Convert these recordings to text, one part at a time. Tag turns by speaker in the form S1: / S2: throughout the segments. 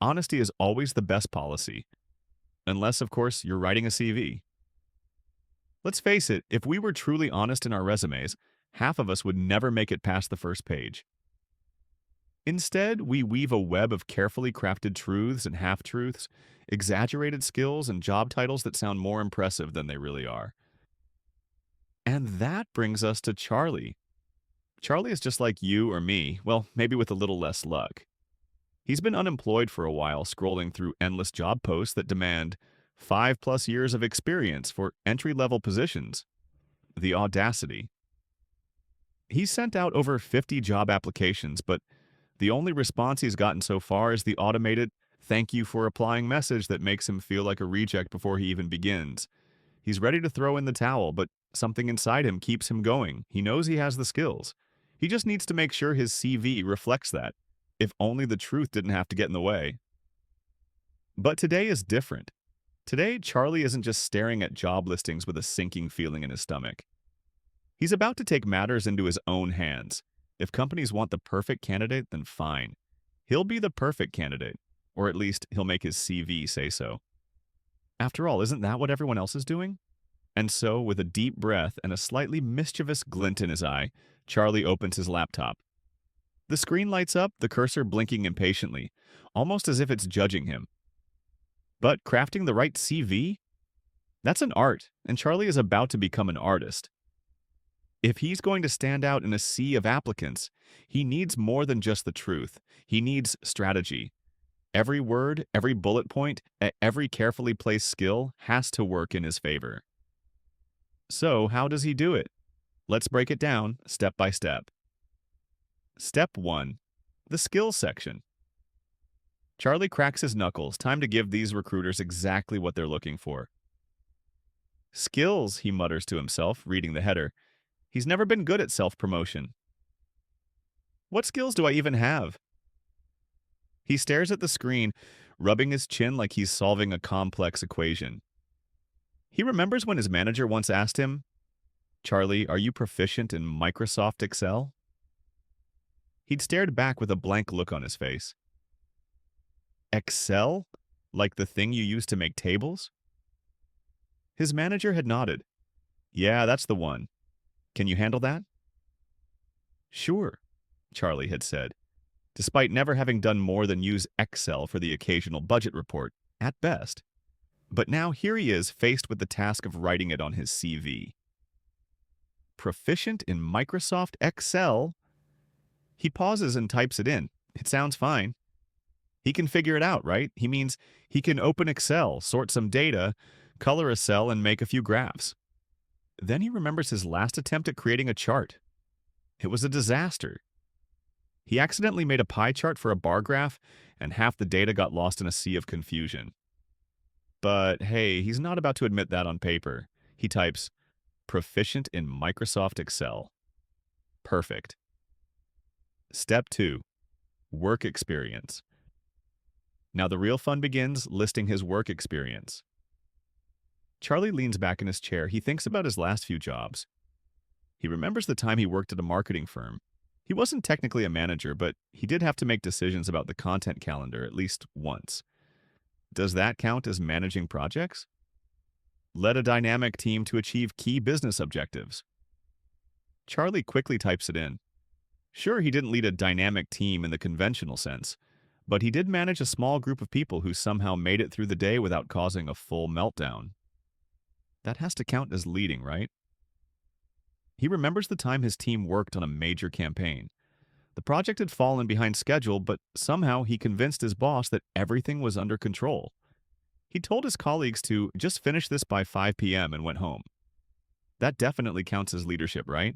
S1: honesty is always the best policy. Unless, of course, you're writing a CV. Let's face it, if we were truly honest in our resumes, half of us would never make it past the first page. Instead, we weave a web of carefully crafted truths and half-truths, exaggerated skills, and job titles that sound more impressive than they really are. And that brings us to Charlie. Charlie is just like you or me, well, maybe with a little less luck. He's been unemployed for a while, scrolling through endless job posts that demand 5+ years of experience for entry-level positions. The audacity. He's sent out over 50 job applications, but the only response he's gotten so far is the automated "thank you for applying" message that makes him feel like a reject before he even begins. He's ready to throw in the towel, but something inside him keeps him going. He knows he has the skills. He just needs to make sure his CV reflects that. If only the truth didn't have to get in the way. But today is different. Today, Charlie isn't just staring at job listings with a sinking feeling in his stomach. He's about to take matters into his own hands. If companies want the perfect candidate, then fine. He'll be the perfect candidate, or at least he'll make his CV say so. After all, isn't that what everyone else is doing? And so, with a deep breath and a slightly mischievous glint in his eye, Charlie opens his laptop. The screen lights up, the cursor blinking impatiently, almost as if it's judging him. But crafting the right CV? That's an art, and Charlie is about to become an artist. If he's going to stand out in a sea of applicants, he needs more than just the truth. He needs strategy. Every word, every bullet point, every carefully placed skill has to work in his favor. So, how does he do it? Let's break it down step by step. Step 1. The skills section. Charlie cracks his knuckles. Time to give these recruiters exactly what they're looking for. Skills, he mutters to himself, reading the header. He's never been good at self-promotion. What skills do I even have? He stares at the screen, rubbing his chin like he's solving a complex equation. He remembers when his manager once asked him, "Charlie, are you proficient in Microsoft Excel?" He'd stared back with a blank look on his face. Excel? Like the thing you use to make tables? His manager had nodded. Yeah, that's the one. Can you handle that? Sure, Charlie had said, despite never having done more than use Excel for the occasional budget report, at best. But now here he is faced with the task of writing it on his CV. Proficient in Microsoft Excel? He pauses and types it in. It sounds fine. He can figure it out, right? He means he can open Excel, sort some data, color a cell, and make a few graphs. Then he remembers his last attempt at creating a chart. It was a disaster. He accidentally made a pie chart for a bar graph, and half the data got lost in a sea of confusion. But hey, he's not about to admit that on paper. He types, proficient in Microsoft Excel. Perfect. Step 2. Work experience. Now the real fun begins, listing his work experience. Charlie leans back in his chair. He thinks about his last few jobs. He remembers the time he worked at a marketing firm. He wasn't technically a manager, but he did have to make decisions about the content calendar at least once. Does that count as managing projects? Led a dynamic team to achieve key business objectives. Charlie quickly types it in. Sure, he didn't lead a dynamic team in the conventional sense, but he did manage a small group of people who somehow made it through the day without causing a full meltdown. That has to count as leading, right? He remembers the time his team worked on a major campaign. The project had fallen behind schedule, but somehow he convinced his boss that everything was under control. He told his colleagues to just finish this by 5 p.m. and went home. That definitely counts as leadership, right?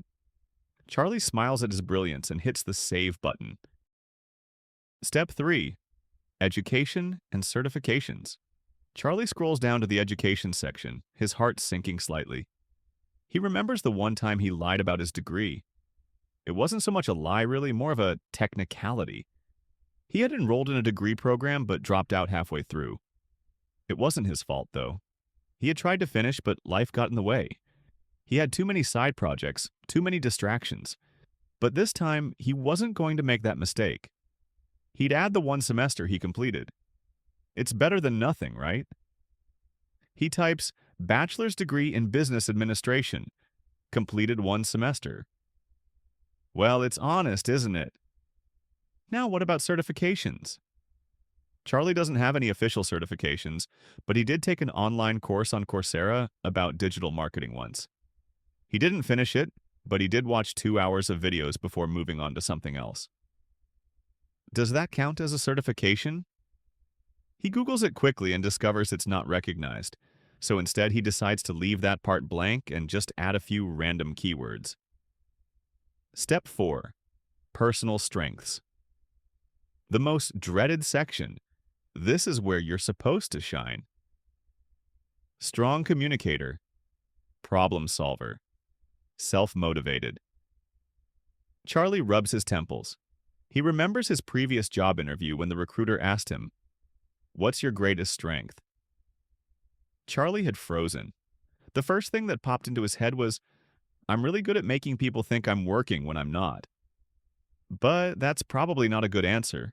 S1: Charlie smiles at his brilliance and hits the save button. Step 3. Education and certifications. Charlie scrolls down to the education section, his heart sinking slightly. He remembers the one time he lied about his degree. It wasn't so much a lie, really, more of a technicality. He had enrolled in a degree program but dropped out halfway through. It wasn't his fault, though. He had tried to finish, but life got in the way. He had too many side projects, too many distractions. But this time, he wasn't going to make that mistake. He'd add the one semester he completed. It's better than nothing, right? He types bachelor's degree in business administration, completed 1 semester. Well, it's honest, isn't it? Now, what about certifications? Charlie doesn't have any official certifications, but he did take an online course on Coursera about digital marketing once. He didn't finish it, but he did watch 2 hours of videos before moving on to something else. Does that count as a certification? He Googles it quickly and discovers it's not recognized, so instead he decides to leave that part blank and just add a few random keywords. Step 4. Personal strengths. The most dreaded section. This is where you're supposed to shine. Strong communicator, problem solver, self-motivated. Charlie rubs his temples. He remembers his previous job interview when the recruiter asked him, "What's your greatest strength?" Charlie had frozen. The first thing that popped into his head was, "I'm really good at making people think I'm working when I'm not." But that's probably not a good answer.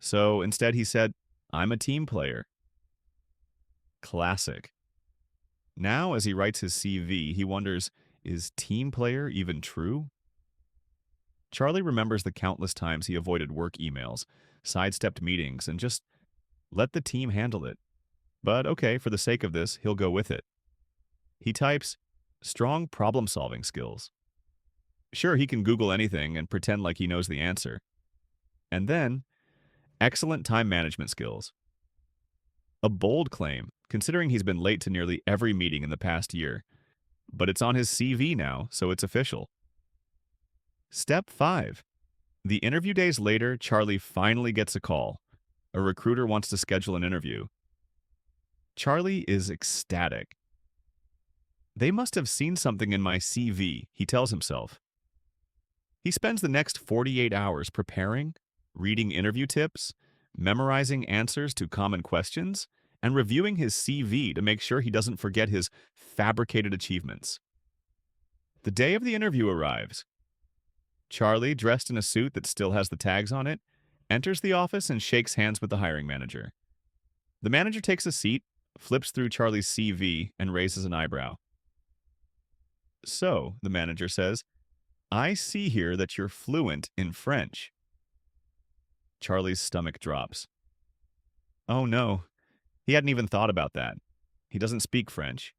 S1: So instead he said, "I'm a team player." Classic. Now, as he writes his CV, he wonders, is team player even true? Charlie remembers the countless times he avoided work emails, sidestepped meetings, and just let the team handle it. But okay, for the sake of this, he'll go with it. He types, strong problem-solving skills. Sure, he can Google anything and pretend like he knows the answer. And then, excellent time management skills. A bold claim, considering he's been late to nearly every meeting in the past year. But it's on his CV now, so it's official. Step 5. The interview days later, Charlie finally gets a call. A recruiter wants to schedule an interview. Charlie is ecstatic. They must have seen something in my CV, he tells himself. He spends the next 48 hours preparing, reading interview tips, memorizing answers to common questions, and reviewing his CV to make sure he doesn't forget his fabricated achievements. The day of the interview arrives. Charlie, dressed in a suit that still has the tags on it, enters the office and shakes hands with the hiring manager. The manager takes a seat, flips through Charlie's CV, and raises an eyebrow. "So," the manager says, "I see here that you're fluent in French." Charlie's stomach drops. Oh no, he hadn't even thought about that. He doesn't speak French.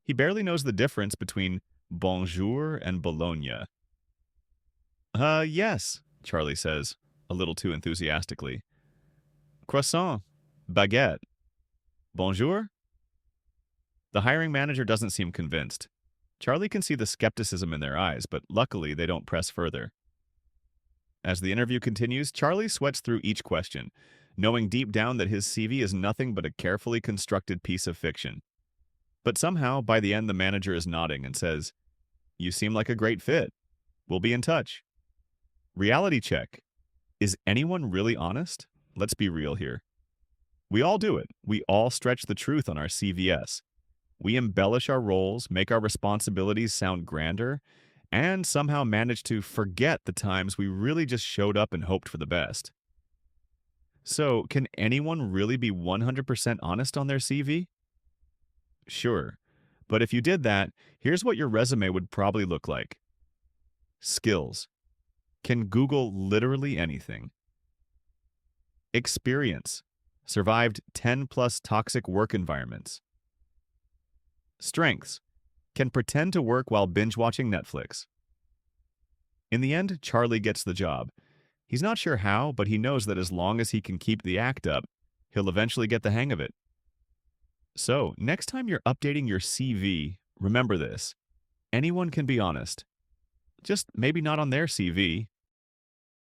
S1: He barely knows the difference between bonjour and Bologna. Yes, Charlie says, a little too enthusiastically. Croissant, baguette. Bonjour? The hiring manager doesn't seem convinced. Charlie can see the skepticism in their eyes, but luckily they don't press further. As the interview continues, Charlie sweats through each question, knowing deep down that his CV is nothing but a carefully constructed piece of fiction. But somehow, by the end, the manager is nodding and says, "You seem like a great fit. We'll be in touch." Reality check. Is anyone really honest? Let's be real here. We all do it. We all stretch the truth on our CVS. We embellish our roles, make our responsibilities sound grander, and somehow manage to forget the times we really just showed up and hoped for the best. So, can anyone really be 100% honest on their CV? Sure. But if you did that, here's what your resume would probably look like. Skills. Can Google literally anything. Experience. Survived 10 plus toxic work environments. Strengths. Can pretend to work while binge watching Netflix. In the end, Charlie gets the job. He's not sure how, but he knows that as long as he can keep the act up, he'll eventually get the hang of it. So, next time you're updating your CV, remember this. Anyone can be honest. Just maybe not on their CV.